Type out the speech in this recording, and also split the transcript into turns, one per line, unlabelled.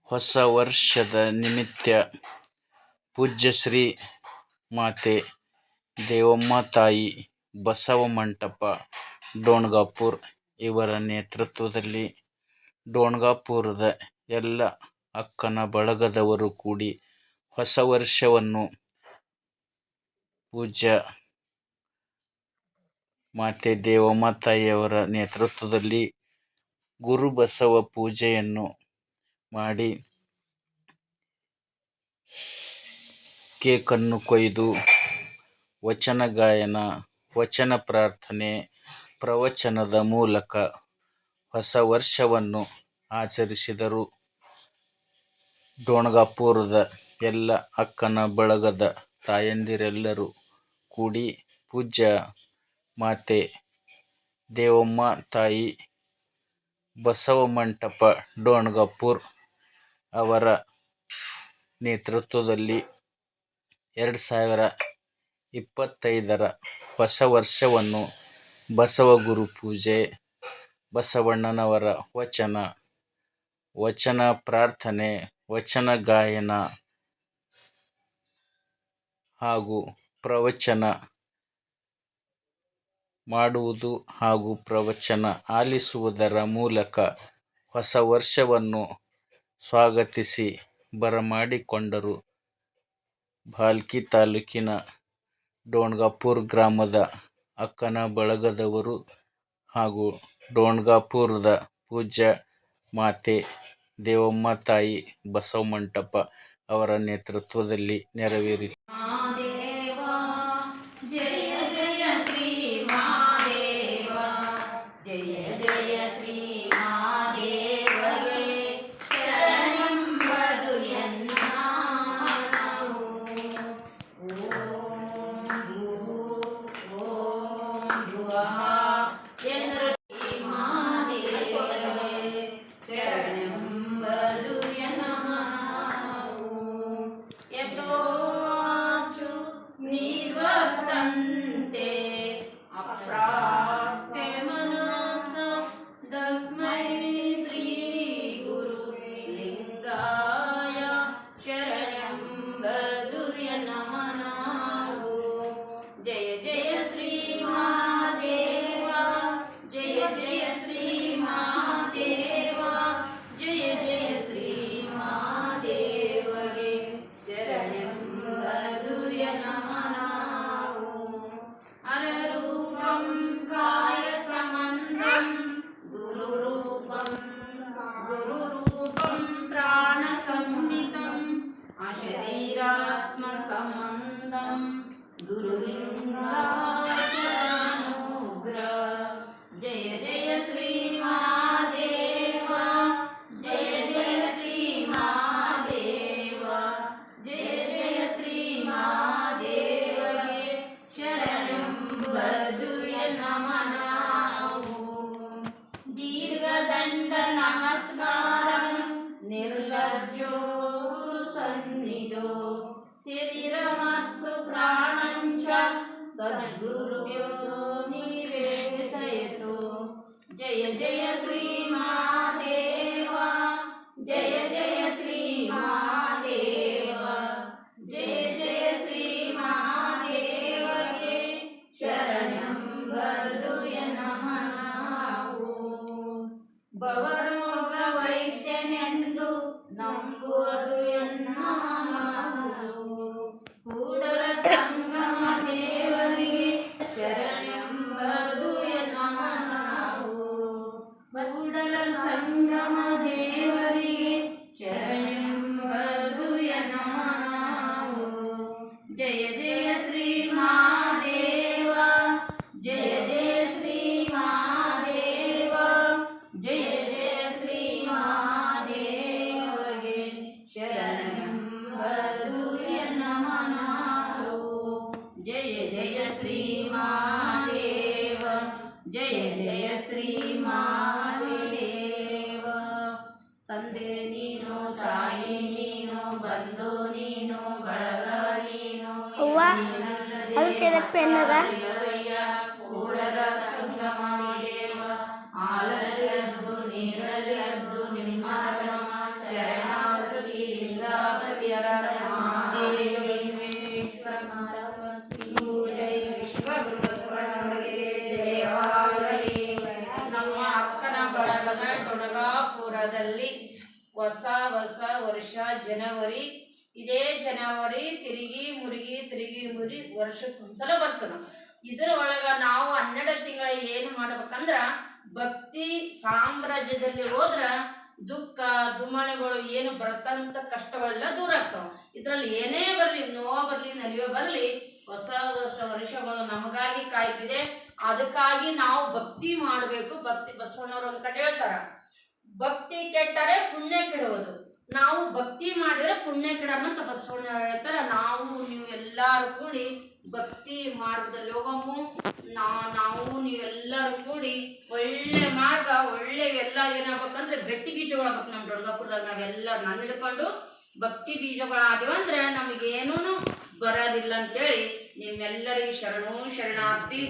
ಹೊಸ ವರ್ಷದ ನಿಮಿತ್ತ ಪೂಜ್ಯ ಶ್ರೀ ಮಾತೆ ದೇವಮ್ಮ ತಾಯಿ ಬಸವ ಮಂಟಪ ಡೋಣಗಾಪುರ ಇವರ ನೇತೃತ್ವದಲ್ಲಿ ಡೋಣಗಾಪುರದ ಎಲ್ಲ ಅಕ್ಕನ ಬಳಗದವರು ಕೂಡಿ ಹೊಸ ವರ್ಷವನ್ನು ಪೂಜ್ಯ ಮಾತೆ ದೇವಮ್ಮ ತಾಯಿಯವರ ನೇತೃತ್ವದಲ್ಲಿ ಗುರುಬಸವ ಪೂಜೆಯನ್ನು ಮಾಡಿ ಕೇಕನ್ನು ಕೊಯ್ದು ವಚನ ಗಾಯನ, ವಚನ ಪ್ರಾರ್ಥನೆ, ಪ್ರವಚನದ ಮೂಲಕ ಹೊಸ ವರ್ಷವನ್ನು ಆಚರಿಸಿದರು. ಡೋಣಗಾಪುರದ ಎಲ್ಲ ಅಕ್ಕನ ಬಳಗದ ತಾಯಂದಿರೆಲ್ಲರೂ ಕೂಡಿ ಪೂಜ್ಯ ಮಾತೆ ದೇವಮ್ಮ ತಾಯಿ ಬಸವ ಮಂಟಪ ಡೋಣಗಾಪುರ ಅವರ ನೇತೃತ್ವದಲ್ಲಿ 2025 ಹೊಸ ವರ್ಷವನ್ನು ಬಸವ ಗುರು ಪೂಜೆ, ಬಸವಣ್ಣನವರ ವಚನ ಪ್ರಾರ್ಥನೆ, ವಚನ ಗಾಯನ ಹಾಗೂ ಪ್ರವಚನ ಮಾಡುವುದು ಹಾಗೂ ಪ್ರವಚನ ಆಲಿಸುವುದರ ಮೂಲಕ ಹೊಸ ವರ್ಷವನ್ನು ಸ್ವಾಗತಿಸಿ ಬರಮಾಡಿಕೊಂಡರು. ಭಾಲ್ಕಿ ತಾಲೂಕಿನ ಡೋಣಗಾಪುರ ಗ್ರಾಮದ ಅಕ್ಕನ ಬಳಗದವರು ಹಾಗೂ ಡೋಣಗಾಪುರದ ಪೂಜ್ಯ ಮಾತೆ ದೇವಮ್ಮ ತಾಯಿ ಬಸವ ಮಂಟಪ ಅವರ ನೇತೃತ್ವದಲ್ಲಿ ನೆರವೇರಿತು.
शरीरात्मसंबंधं गुरुलिंगानुग्रह जय जय श्री महादेव जय जय श्री महादेव जय जय श्री महादेव शरणं वदुय नमः दीर्घदंड नमस्कारं निर्लज्जो सन्निधो शरीर ಮತ್ತು ಪ್ರಾಣಂಚ ಸದ್ಗುರುಭ್ಯೋ ನಿವೇದಯತು ಜಯ ಜಯ ಶ್ರೀ ಮಹಾದೇವ ಜಯ ಜಯ ಶ್ರೀ ಮಹಾದೇವ ಜಯ ಜಯ ಶ್ರೀ ಮಹಾದೇವಗೆ ಶರಣಂ ವದುಯ ನಮಃ ಭವರೋಗ ವೈದ್ಯನೆಂದು ನಂಬುವುದು ಕೂಡಲ ಸಂಗಮ ದೇವರಿಗೆ ಶರಣೆಂಬುದುಯ ನಮಃ ಕೂಡಲ ಸಂಗಮ ದೇವರಿಗೆ ಶರಣೆಂಬುದುಯ ನಮಃ ಜಯ ಜಯ ಶ್ರೀ ಮಹಾದೇವ ಜಯ ಜಯ ಶ್ರೀ ಮಹಾದೇವ ಜಯ ಜಯ ಶ್ರೀ ಮಹಾದೇವಗೆ ಶರಣೆಂಬುದುಯ ನಮಃ ಜಯ ಜಯ ಶ್ರೀ ಮಹಾದೇವ ಜಯ ಜಯ ಶ್ರೀ ಮಹಾದೇವ ತಂದೆ ನೀನು ತಾಯಿ ನೀನು ಬಂಧು ನೀನು ಬಳಗ ನೀನು ಕೂಡಲ ಸಂಗಮ ದೇವ ಹಾಲಲ್ಲದ್ದು ನೀರಲ್ಲದ್ದು ನಿಮ್ಮ ಶರಣ ಒಳಗ ಟೊಣಗಾಪುರದಲ್ಲಿ ಹೊಸ ವರ್ಷ ಜನವರಿ. ಇದೇ ಜನವರಿ ತಿರುಗಿ ಮುರುಗಿ ವರ್ಷಕ್ಕೊಂದ್ಸಲ ಬರ್ತದ. ಇದ್ರ ಒಳಗ ನಾವು 12 ತಿಂಗಳ ಏನು ಮಾಡ್ಬೇಕಂದ್ರ ಭಕ್ತಿ ಸಾಮ್ರಾಜ್ಯದಲ್ಲಿ ಹೋದ್ರ ದುಃಖ ದುಮಳೆಗಳು ಏನು ಬರ್ತಂತ ಕಷ್ಟಗಳೆಲ್ಲ ದೂರ ಆಗ್ತಾವ. ಇದ್ರಲ್ಲಿ ಏನೇ ಬರ್ಲಿ, ನೋವು ಬರ್ಲಿ, ನಲಿವೆ ಬರ್ಲಿ, ಹೊಸ ವರ್ಷಗಳು ನಮಗಾಗಿ ಕಾಯ್ತಿದೆ. ಅದಕ್ಕಾಗಿ ನಾವು ಭಕ್ತಿ ಮಾಡಬೇಕು. ಭಕ್ತಿ ಬಸವಣ್ಣವ್ರು ಒಂದು ಕಡೆ ಹೇಳ್ತಾರ, ಭಕ್ತಿ ಕೆಟ್ಟರೆ ಪುಣ್ಯ ಕೆಡುವುದು. ನಾವು ಭಕ್ತಿ ಮಾಡಿದ್ರೆ ಪುಣ್ಯ ಕೆಡಮಂತ ಬಸವಣ್ಣ ಹೇಳ್ತಾರ. ನಾವು ನೀವು ಎಲ್ಲರೂ ಕೂಡಿ ಭಕ್ತಿ ಮಾರ್ಗದಲ್ಲಿ ಹೋಗಮು. ನಾವು ನೀವೆಲ್ಲರೂ ಕೂಡಿ ಒಳ್ಳೆ ಮಾರ್ಗ, ಒಳ್ಳೆ ಎಲ್ಲ ಏನಾಗ್ಬೇಕಂದ್ರೆ ಗಟ್ಟಿ ಬೀಜಗಳಾಗ್ಬೇಕು. ನಮ್ಮ ದೊಡ್ಡಪುರದಾಗ ನಾವೆಲ್ಲ ನನ್ನ ಹಿಡ್ಕೊಂಡು ಭಕ್ತಿ ಬೀಜಗಳಾದಿವಂದ್ರೆ ನಮಗೇನೂ ಬರೋದಿಲ್ಲ ಅಂತೇಳಿ ನಿಮ್ಮೆಲ್ಲರಿಗೆ ಶರಣಾರ್ಥಿ.